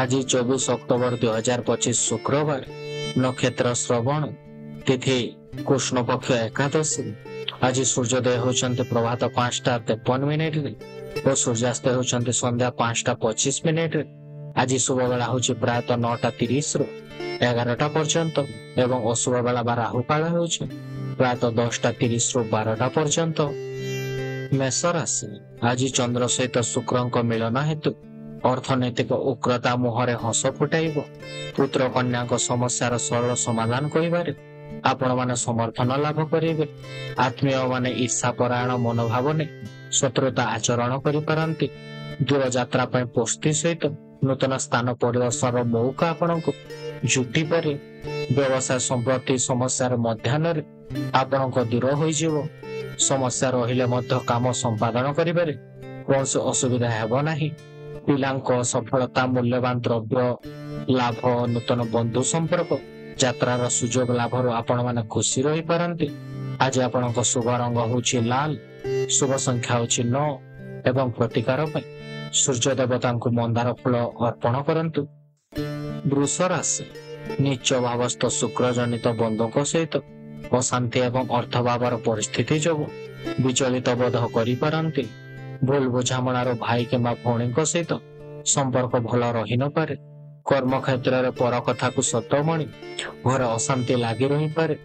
आज 24 अक्टोबर 2025 शुक्रवार। नक्षत्र श्रवण, तिथि कृष्ण पक्ष एकादशी। आज सूर्योदय होचंते प्रभात 5:53 और सूर्यास्त होचंते संध्या 5:25। आज शुभ बेला होची प्रायतः 9:30 रु 11टा पर्यंत एवं अशुभ बेला बा राहु काल होची प्रायतः 10:30 रु 12टा पर्यंत। मेष राशि, आज चंद्र सहित शुक्रंक मिलन हेतु अर्थनैतिक उग्रता मुहरे हस फुटाइब। पुत्र कन्या समस्यार सरल समाधान करिबारे आपण माने समर्थन लाभ करेंगे। आत्मीय माने ईर्षापरायण मनोभाव ने शत्रुता आचरण करिपारंती। दूर यात्रा पय पोस्ती सहित नूतन स्थान परिदर्शन मौका आपनको जुटी पारे। व्यवसाय संपत्ति समस्यार मध्याह्न आपणक दूर होइजिवो। समस्या रहिले मध्य काम संपादन करिबारे कौन असुविधा हेबो नाही। पिलांको सफलता, मूल्यवान द्रव्य लाभ, नूतन बंधु संपर्क, यात्रार सुजोग लाभर आपण माने खुशी रही पारंती। आज आपणक शुभ रंग होची लाल, शुभ संख्या होची 9 एवं प्रतिकार पय सूर्य देवता को मंदार फूल अर्पण करंतु। वृष राशि, नीच भावस्थ शुक्र जनित बंधुक सहित अशांति एवं अर्थभावर परिस्थिति जो विचलित बोध करि पारंती। भूल बुझामणार भाई किंबा भौणी सहित संपर्क भल रही न पारे। कर्म क्षेत्र में पर कथा को सत मणि घर अशांति लगी रही पारे।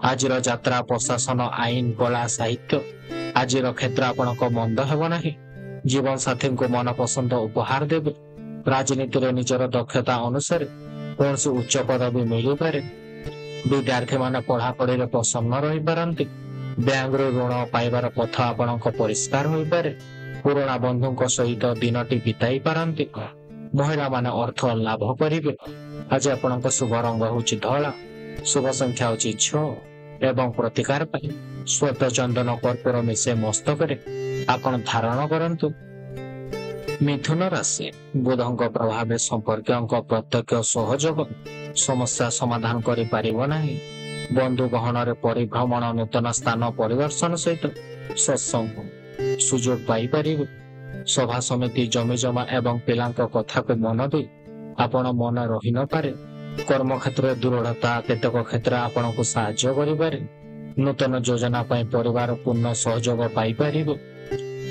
आज यात्रा प्रशासन, आईन, कला, साहित्य आज क्षेत्र आपणक मंद हेब नाही। जीवन साथी को मन पसंद उपहार देवे। राजनीति रे निजर दक्षता अनुसार कौन से उच्च पदवी मिल पारे। विद्यार्थी माने पढ़ापढ़ी रे प्रसन्न रही पारंती। बैंक रे ऋण पाइबार पथ आपणक परिष्कार होई पारे। पुराना बंधुक सहित दिनटी बिताई पारंती। महिला माने अर्थ लाभ करिवे। आज आपणक शुभ रंग होची धला, शुभ संख्या होची 6 एवं प्रतिकार पाई श्वेत चंदन कर्पूर मिसे मस्तकरे आपण धारण करंतु। मिथुन राशि, बुधंक प्रभाव संपर्क प्रत्यक्ष सहयोग समस्या समाधान करि पारिबो नाही। बंधु गहन रे परिभ्रमण, नूतन स्थान परिदर्शन सहित सत्संग सुजोग पाई पारिबे। सभा समिति, जमी जमा एवं पिलांक कथा को मन दे आपण मन रही न पारे। कर्म क्षेत्र दृढ़ता, केतक क्षेत्र आपण को साहाय्य करिबारे। नूतन योजना पय परिवार पूर्ण सहयोग पाई पारिबे।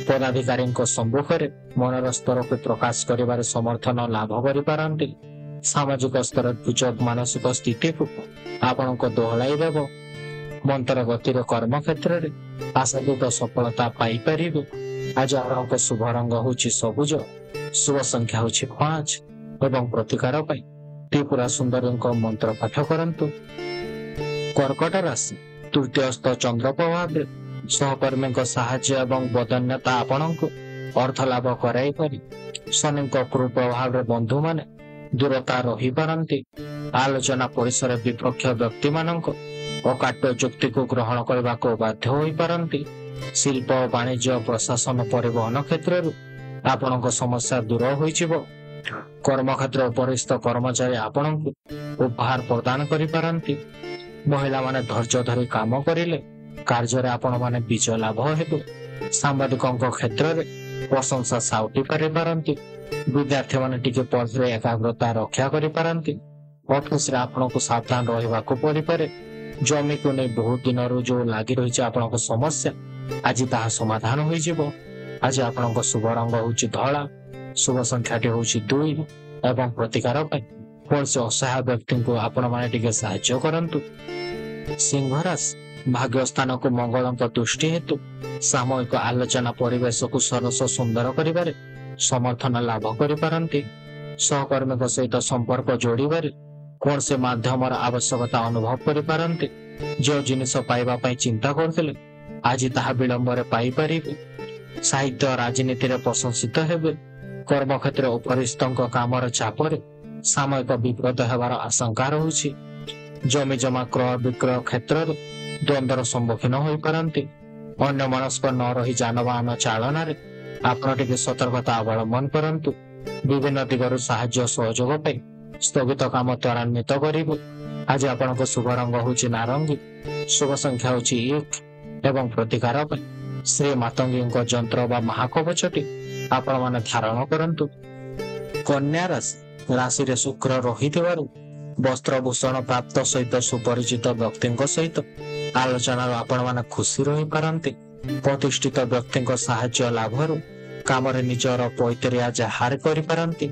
पदाधिकारी सम्मुख में मनर स्तर को प्रकाश करिबारे समर्थन लाभ करि पारंती। सामाजिक स्तर उच्च मानसिक स्थिति को आपण को दोहलाई देव। मंत्र गतिर कर्म क्षेत्र में आशातीत सफलता पाई पारिबे। आज आपको शुभ रंग होची सबुज, शुभ संख्या होची 5 एवं प्रतिकार पाई त्रिपुरा सुंदरी को मंत्र पाठ करंतु। कर्कट राशि, तृतीयस्थ चंद्र प्रभाव सहकर्मी साहाय्य एवं बदन्यता आपणको अर्थ लाभ कराई पारि। शनि कुप्रभाव बंधु माने दूरता रही पारंती। आलोचना परिसर विपक्ष व्यक्ति मानक अकाट्य युक्ति को ग्रहण करने को बाध्य होई पारंती। शिल्प, वाणिज्य, प्रशासन, परिवहन क्षेत्र आपणक समस्या दूर होइजिवो। कर्म क्षेत्र उपरिस्थ कर्मचारी आपणको उपहार प्रदान करि पारंती। महिला माने धैर्य धरी काम करिले कार्य रे आपण माने विजय लाभ हेतु। सांबादिकों क्षेत्र में प्रशंसा साउटी पारि पारंती। विद्यार्थी माने टिके पढ़े एकाग्रता रक्षा करि पारंती। ऑफिस रे आपण को सावधान रहबा को परि पारे। जमी को नै बहुत दिन रो जो लागि रही आपण को समस्या आज ताहा समाधान होई जिवो। आज आपण को शुभ रंग होची धला, शुभ संख्याटी होची 2 एवं प्रतिकार पय कौन से असहाय व्यक्ति को आपण माने टिके सहायता करंतु। सिंह राशि, भाग्य स्थान को मंगल दृष्टि हेतु सामूहिक आलोचना परिवेश को सरस सुंदर करिबारे समर्थन लाभ करि पारंती। सहकर्मी सहित संपर्क जोड़िबारे कौन से माध्यम आवश्यकता अनुभव करि पारंती। जो जिनिस पाइबा पय चिंता करथिले आज ताहा विलंब रे पाई पारिबे। साहित्य, राजनीति रे प्रशंसित हेबे। कर्म क्षेत्र उपरिस्थक कामर चापरे सामयिक विपद हेबार आशंका रहुछि। जमी जमा क्रय विक्रय क्षेत्र द्वंद्वर सम्मुखीन होई पारंती। अन्य मनस्क न रही जानवाहन चालन रे आपण टिके सतर्कता अवलंबन करंतु। विभिन्न दिगरु साहाय्य सहयोग पाई स्थगित काम त्वरान्वित करिबे। आज आपनको शुभ रंग होची नारंगी, शुभ संख्या होची 1 एवं प्रतिकार पाई श्री मातंगी जंत्र बा महाकवचटी आपण माने धारण करंतु। कन्या राशि, ରାଶିରେ ଶୁକ୍ର ରହିଥିବାରୁ ବସ୍ତ୍ରଭୂଷଣ ପ୍ରାପ୍ତ ସହିତ ସୁପରିଚିତ ବ୍ୟକ୍ତିଙ୍କ ସହିତ ଆଲୋଚନାରୁ ଆପଣମାନେ ଖୁସି ରହିପାରନ୍ତି। ପ୍ରତିଷ୍ଠିତ ବ୍ୟକ୍ତିଙ୍କ ସାହାଯ୍ୟ ଲାଭରୁ କାମରେ ନିଜର ପୈତରିଆ ଜାହାର କରିପାରନ୍ତି।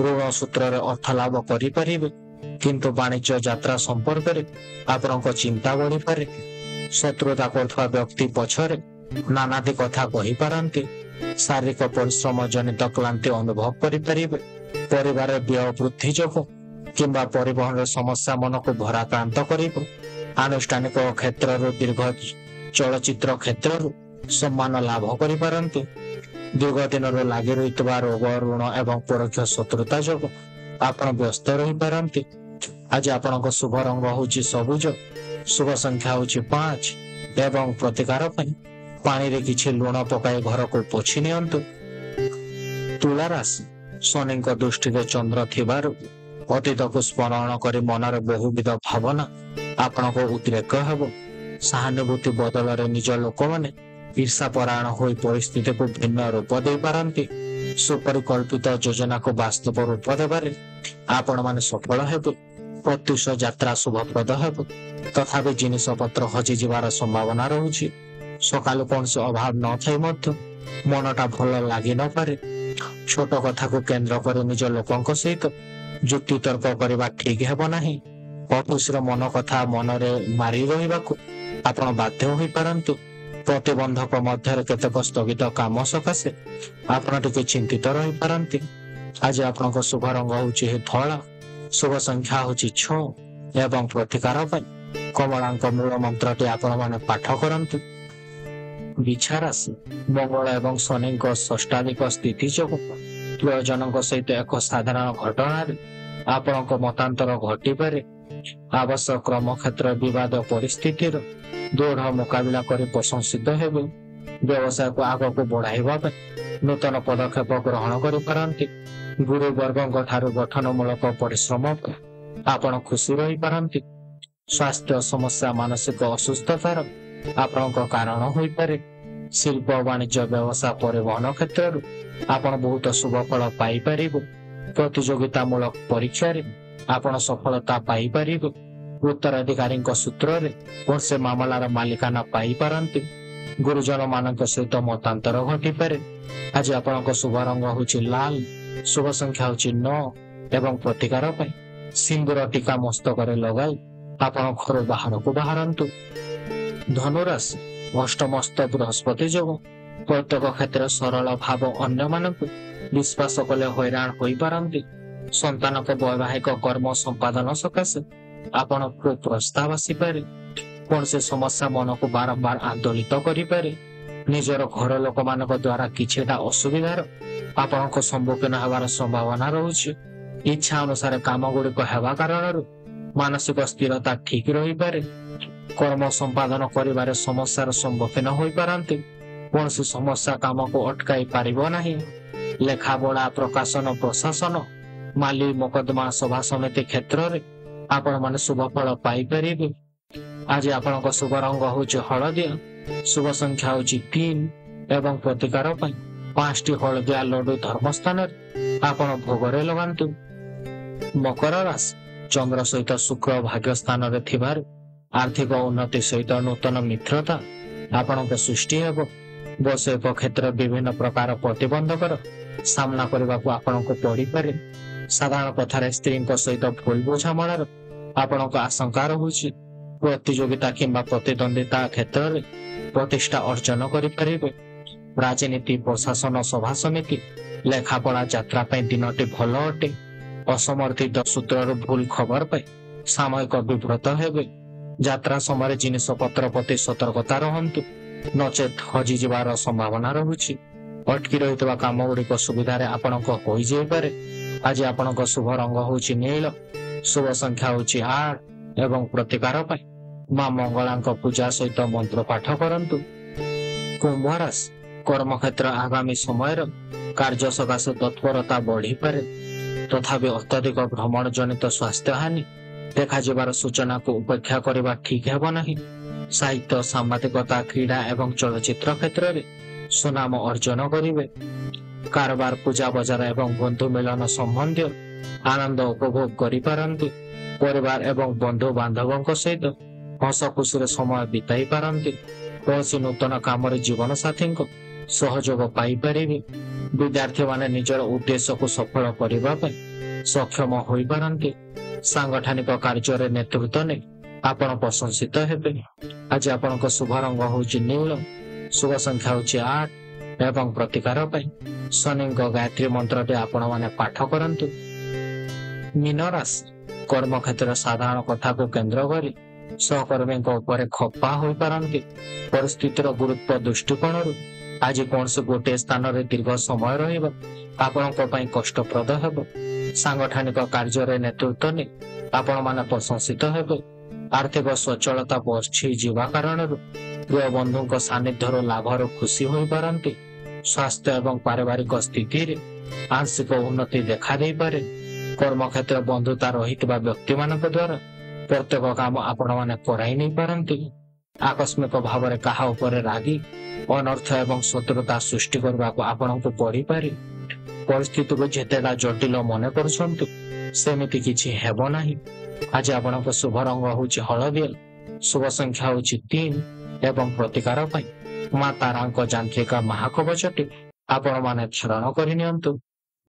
ଋଣ ସୂତ୍ରରେ ଅର୍ଥ ଲାଭ କରିପାରିବେ, କିନ୍ତୁ ବାଣିଜ୍ୟ ଯାତ୍ରା ସମ୍ପର୍କରେ ଆପଣଙ୍କ ଚିନ୍ତା ବଢିପାରେ। ଶତ୍ରୁତା କରୁଥିବା ବ୍ୟକ୍ତି ପଛରେ ନାନାଦି କଥା କହିପାରନ୍ତି। ଶାରୀରିକ ପରିଶ୍ରମ ଜନିତ କ୍ଳାନ୍ତି ଅନୁଭବ କରିପାରିବେ। ପରିବାରରେ ବ୍ୟୟ ବୃଦ୍ଧି ଯୋଗୁଁ କିମ୍ବା ପରିବହନର ସମସ୍ୟା ମନକୁ ଭରାକ୍ରାନ୍ତ କରିବ। ଆନୁଷ୍ଠାନିକ କ୍ଷେତ୍ରରୁ ଦୀର୍ଘ ଚଳଚ୍ଚିତ୍ର କ୍ଷେତ୍ରରୁ ସମ୍ମାନ ଲାଭ କରିପାରନ୍ତି। ଦୀର୍ଘ ଦିନରୁ ଲାଗି ରହିଥିବା ରୋଗ, ଋଣ ଏବଂ ପରୋକ୍ଷ ଶତ୍ରୁତା ଯୋଗୁଁ ଆପଣ ବ୍ୟସ୍ତ ରହିପାରନ୍ତି। ଆଜି ଆପଣଙ୍କ ଶୁଭ ରଙ୍ଗ ହେଉଛି ସବୁଜ, ଶୁଭ ସଂଖ୍ୟା ହେଉଛି 5 ଏବଂ ପ୍ରତିକାର ପାଇଁ ପାଣିରେ କିଛି ଲୁଣ ପକାଇ ଘରକୁ ପୋଛି ନିଅନ୍ତୁ। ତୁଳା ରାଶି, ଶନିଙ୍କ ଦୃଷ୍ଟିରେ ଚନ୍ଦ୍ର ଥିବାରୁ ଅତୀତକୁ ସ୍ମରଣ କରି ମନରେ ବହୁବିଧ ଭାବନା ଆପଣଙ୍କ ଉଦ୍ରେକ ହେବ। ସହାନୁଭୂତି ବଦଳରେ ନିଜ ଲୋକମାନେ ଈର୍ଷାପରାୟଣ ହୋଇ ପରିସ୍ଥିତିକୁ ଭିନ୍ନ ରୂପ ଦେଇପାରନ୍ତି। ସୁପରିକଳ୍ପିତ ଯୋଜନାକୁ ବାସ୍ତବ ରୂପ ଦେବାରେ ଆପଣମାନେ ସଫଳ ହେବେ। ପ୍ରତ୍ୟୁଷ ଯାତ୍ରା ଶୁଭପ୍ରଦ ହେବ, ତଥାପି ଜିନିଷପତ୍ର ହଜିଯିବାର ସମ୍ଭାବନା ରହୁଛି। ସକାଳୁ କୌଣସି ଅଭାବ ନଥାଇ ମଧ୍ୟ ମନଟା ଭଲ ଲାଗି ନପାରେ। ଛୋଟ କଥାକୁ କେନ୍ଦ୍ର କରି ନିଜ ଲୋକଙ୍କ ସହିତ ଯୁକ୍ତିତର୍କ କରିବା ଠିକ ହେବ ନାହିଁ। ଅଫିସର ମନ କଥା ମନରେ ମାରି ରହିବାକୁ ଆପଣ ବାଧ୍ୟ ହୋଇପାରନ୍ତି। ପ୍ରତିବନ୍ଧକ ମଧ୍ୟରେ କେତେକ ସ୍ଥଗିତ କାମ ସକାଶେ ଆପଣ ଟିକେ ଚିନ୍ତିତ ରହିପାରନ୍ତି। ଆଜି ଆପଣଙ୍କ ଶୁଭ ରଙ୍ଗ ହେଉଛି ଧଳା, ଶୁଭ ସଂଖ୍ୟା ହେଉଛି 6 ଏବଂ ପ୍ରତିକାର ପାଇଁ କମଳାଙ୍କ ମୂଳ ମନ୍ତ୍ରଟି ଆପଣମାନେ ପାଠ କରନ୍ତୁ। ବିଛା ରାଶି, ମଙ୍ଗଳ ଏବଂ ଶନିଙ୍କ ଷଷ୍ଠାଧିକ ସ୍ଥିତି ଯୋଗୁଁ ପ୍ରିୟଜନଙ୍କ ସହିତ ଏକ ସାଧାରଣ ଘଟଣାରେ ଆପଣଙ୍କ ମତାନ୍ତର ଘଟିପାରେ। ଆବାସ କର୍ମକ୍ଷେତ୍ର ବିବାଦ ପରିସ୍ଥିତିର ଦୃଢ଼ ମୁକାବିଲା କରି ପ୍ରଶଂସିତ ହେବେ। ବ୍ୟବସାୟକୁ ଆଗକୁ ବଢାଇବା ପାଇଁ ନୂତନ ପଦକ୍ଷେପ ଗ୍ରହଣ କରିପାରନ୍ତି। ଗୁରୁବର୍ଗଙ୍କ ଠାରୁ ଗଠନମୂଳକ ପରିଶ୍ରମ ପାଇଁ ଆପଣ ଖୁସି ରହିପାରନ୍ତି। ସ୍ୱାସ୍ଥ୍ୟ ସମସ୍ୟା ମାନସିକ ଅସୁସ୍ଥତାର ଆପଣଙ୍କ କାରଣ ହୋଇପାରେ। ଶିଳ୍ପ, ବାଣିଜ୍ୟ, ବ୍ୟବସାୟ, ପରିବହନ କ୍ଷେତ୍ରରୁ ଆପଣ ବହୁତ ଶୁଭ ଫଳ ପାଇପାରିବେ। ପ୍ରତିଯୋଗିତାମୂଳକ ପରୀକ୍ଷାରେ ଆପଣ ସଫଳତା ପାଇପାରିବେ। ଉତ୍ତରାଧିକାରୀଙ୍କ ସୂତ୍ରରେ କୌଣସି ମାମଲାର ମାଲିକାନା ପାଇପାରନ୍ତି। ଗୁରୁଜନ ମାନଙ୍କ ସହିତ ମତାନ୍ତର ଘଟିପାରେ। ଆଜି ଆପଣଙ୍କ ଶୁଭ ରଙ୍ଗ ହେଉଛି ଲାଲ, ଶୁଭ ସଂଖ୍ୟା ହେଉଛି 9 ଏବଂ ପ୍ରତିକାର ପାଇଁ ସିନ୍ଦୁର ଟୀକା ମସ୍ତକରେ ଲଗାଇ ଆପଣ ଘର ବାହାରକୁ ବାହାରନ୍ତୁ। ଧନୁରାଶି, ଅଷ୍ଟମସ୍ତ ବୃହସ୍ପତି ଯୋଗୁଁ ପ୍ରତ୍ୟେକ କ୍ଷେତ୍ରରେ ସରଳ ଭାବ ଅନ୍ୟମାନଙ୍କୁ ବିଶ୍ୱାସ କଲେ ହଇରାଣ ହୋଇପାରନ୍ତି। ସନ୍ତାନଙ୍କ ବୈବାହିକ କର୍ମ ସମ୍ପାଦନ ସକାଶେ ଆପଣଙ୍କୁ ପ୍ରସ୍ତାବ ଆସିପାରେ। କୌଣସି ସମସ୍ୟା ମନକୁ ବାରମ୍ବାର ଆନ୍ଦୋଳିତ କରିପାରେ। ନିଜର ଘର ଲୋକମାନଙ୍କ ଦ୍ୱାରା କିଛିଟା ଅସୁବିଧାର ଆପଣଙ୍କ ସମ୍ମୁଖୀନ ହେବାର ସମ୍ଭାବନା ରହୁଛି। ଇଚ୍ଛା ଅନୁସାରେ କାମ ଗୁଡ଼ିକ ହେବା କାରଣରୁ ମାନସିକ ସ୍ଥିରତା ଠିକ ରହିପାରେ। କର୍ମ ସମ୍ପାଦନ କରିବାରେ ସମସ୍ୟାର ସମ୍ମୁଖୀନ ହୋଇପାରନ୍ତି। କୌଣସି ସମସ୍ୟା କାମକୁ ଅଟକାଇ ପାରିବ ନାହିଁ। ଲେଖାପଢା, ପ୍ରକାଶନ, ପ୍ରଶାସନ, ମାଲି ମୋକଦ୍ଦମା, ସଭା ସମିତି କ୍ଷେତ୍ରରେ ଆପଣମାନେ ଶୁଭ ଫଳ ପାଇପାରିବେ। ଆଜି ଆପଣଙ୍କ ଶୁଭ ରଙ୍ଗ ହେଉଛି ହଳଦିଆ, ଶୁଭ ସଂଖ୍ୟା ହେଉଛି 3 ଏବଂ ପ୍ରତିକାର ପାଇଁ 5ଟି ହଳଦିଆ ଲଡୁ ଧର୍ମସ୍ଥାନରେ ଆପଣ ଭୋଗରେ ଲଗାନ୍ତୁ। ମକର ରାଶି, ଚନ୍ଦ୍ର ସହିତ ଶୁକ୍ର ଭାଗ୍ୟ ସ୍ଥାନରେ ଥିବାରୁ ଆର୍ଥିକ ଉନ୍ନତି ସହିତ ନୂତନ ମିତ୍ରତା ଆପଣଙ୍କ ସୃଷ୍ଟି ହେବ। ବୈଷୟିକ କ୍ଷେତ୍ରରେ ବିଭିନ୍ନ ପ୍ରକାର ପ୍ରତିବନ୍ଧକର ସାମ୍ନା କରିବାକୁ ଆପଣଙ୍କୁ ପଡିପାରେ। ସାଧାରଣ କଥାରେ ସ୍ତ୍ରୀଙ୍କ ସହିତ ଭୁଲ ବୁଝାମଣାର ଆପଣଙ୍କ ଆଶଙ୍କା ରହୁଛି। ପ୍ରତିଯୋଗିତା କିମ୍ବା ପ୍ରତିଦ୍ୱନ୍ଦିତା କ୍ଷେତ୍ରରେ ପ୍ରତିଷ୍ଠା ଅର୍ଜନ କରିପାରିବେ। ରାଜନୀତି, ପ୍ରଶାସନ, ସଭା ସମିତି, ଲେଖାପଢା, ଯାତ୍ରା ପାଇଁ ଦିନଟି ଭଲ ଅଟେ। ଅସମର୍ଥିତ ସୂତ୍ରରୁ ଭୁଲ ଖବର ପାଇ ସାମୟିକ ବିବ୍ରତ ହେବେ। ଯାତ୍ରା ସମୟରେ ଜିନିଷପତ୍ର ପ୍ରତି ସତର୍କତା ରହନ୍ତୁ, ନଚେତ ହଜିଯିବାର ସମ୍ଭାବନା ରହୁଛି। ଅଟକି ରହିଥିବା କାମ ଗୁଡ଼ିକ ସୁବିଧାରେ ଆପଣଙ୍କ ହୋଇଯାଇପାରେ। ଆଜି ଆପଣଙ୍କ ଶୁଭ ରଙ୍ଗ ହେଉଛି ନୀଳ, ଶୁଭ ସଂଖ୍ୟା ହେଉଛି 8 ଏବଂ ପ୍ରତିକାର ପାଇଁ ମା ମଙ୍ଗଳାଙ୍କ ପୂଜା ସହିତ ମନ୍ତ୍ର ପାଠ କରନ୍ତୁ। କୁମ୍ଭ ରାଶି, କର୍ମକ୍ଷେତ୍ର ଆଗାମୀ ସମୟର କାର୍ଯ୍ୟ ସକାଶେ ତତ୍ପରତା ବଢିପାରେ। ତଥାପି ଅତ୍ୟଧିକ ଭ୍ରମଣ ଜନିତ ସ୍ୱାସ୍ଥ୍ୟହାନି ଦେଖାଯିବାର ସୂଚନାକୁ ଉପେକ୍ଷା କରିବା ଠିକ ହେବ ନାହିଁ। ସାହିତ୍ୟ, ସାମ୍ବାଦିକତା, କ୍ରୀଡ଼ା ଏବଂ ଚଳଚ୍ଚିତ୍ର କ୍ଷେତ୍ରରେ ସୁନାମ ଅର୍ଜନ କରିବେ। କାରବାର, ପୂଜା ବଜାର ଏବଂ ବନ୍ଧୁ ମିଳନ ସମ୍ବନ୍ଧୀୟ ଆନନ୍ଦ ଉପଭୋଗ କରିପାରନ୍ତି। ପରିବାର ଏବଂ ବନ୍ଧୁ ବାନ୍ଧବଙ୍କ ସହିତ ହସ ଖୁସିରେ ସମୟ ବିତାଇ ପାରନ୍ତି। କୌଣସି ନୂତନ କାମରେ ଜୀବନ ସାଥୀଙ୍କ ସହଯୋଗ ପାଇପାରିବେ। ବିଦ୍ୟାର୍ଥୀମାନେ ନିଜର ଉଦ୍ଦେଶ୍ୟକୁ ସଫଳ କରିବା ପାଇଁ ସକ୍ଷମ ହୋଇପାରନ୍ତି। ସାଂଗଠନିକ କାର୍ଯ୍ୟରେ ନେତୃତ୍ୱ ନେଇ ଆପଣ ପ୍ରଶଂସିତ ହେବେ। ଆଜି ଆପଣଙ୍କ ଶୁଭ ରଙ୍ଗ ହେଉଛି ନୀଳ, ଶୁଭ ସଂଖ୍ୟା ହେଉଛି 8 ଏବଂ ପ୍ରତିକାର ପାଇଁ ଶନିଙ୍କ ଗାୟତ୍ରୀ ମନ୍ତ୍ରଟି ଆପଣମାନେ ପାଠ କରନ୍ତୁ। ମୀନ ରାଶି, କର୍ମକ୍ଷେତ୍ରରେ ସାଧାରଣ କଥାକୁ କେନ୍ଦ୍ର କରି ସହକର୍ମୀଙ୍କ ଉପରେ ଖପା ହୋଇପାରନ୍ତି। ପରିସ୍ଥିତିର ଗୁରୁତ୍ୱ ଦୃଷ୍ଟିକୋଣରୁ ଆଜି କୌଣସି ଗୋଟିଏ ସ୍ଥାନରେ ଦୀର୍ଘ ସମୟ ରହିବା ଆପଣଙ୍କ ପାଇଁ କଷ୍ଟପ୍ରଦ ହେବ। ସାଂଗଠନିକ କାର୍ଯ୍ୟରେ ନେତୃତ୍ୱ ନେଇ ଆପଣମାନେ ପ୍ରଶଂସିତ ହେବେ। ଆର୍ଥିକ ସ୍ୱଚ୍ଛଳତା ବର୍ଷି ଯିବା କାରଣରୁ ପ୍ରିୟ ବନ୍ଧୁଙ୍କ ସାନ୍ନିଧ୍ୟରୁ ଲାଭରୁ ଖୁସି ହୋଇପାରନ୍ତି। ସ୍ୱାସ୍ଥ୍ୟ ଏବଂ ପାରିବାରିକ ସ୍ଥିତିରେ ଆଂଶିକ ଉନ୍ନତି ଦେଖାଦେଇପାରେ। କର୍ମକ୍ଷେତ୍ର ବନ୍ଧୁତା ରହିଥିବା ବ୍ୟକ୍ତିମାନଙ୍କ ଦ୍ୱାରା ପ୍ରତ୍ୟେକ କାମ ଆପଣମାନେ କରାଇ ନେଇପାରନ୍ତି। ଆକସ୍ମିକ ଭାବରେ କାହା ଉପରେ ରାଗି ଅନର୍ଥ ଏବଂ ଶତ୍ରୁତା ସୃଷ୍ଟି କରିବାକୁ ଆପଣଙ୍କୁ ପଡ଼ିପାରେ। ପରିସ୍ଥିତିକୁ ଯେତେଟା ଜଟିଳ ମନେ କରୁଛନ୍ତି ସେମିତି କିଛି ହେବ ନାହିଁ। ଆଜି ଆପଣଙ୍କ ଶୁଭ ରଙ୍ଗ ହେଉଛି ହଳଦିଆ, ଶୁଭ ସଂଖ୍ୟା ହେଉଛି 3 ଏବଂ ପ୍ରତିକାର ପାଇଁ ମା ତାରାଙ୍କ ଯାନ୍ତ୍ରିକା ମହାକବଚଟି ଆପଣମାନେ ଧାରଣ କରିନିଅନ୍ତୁ।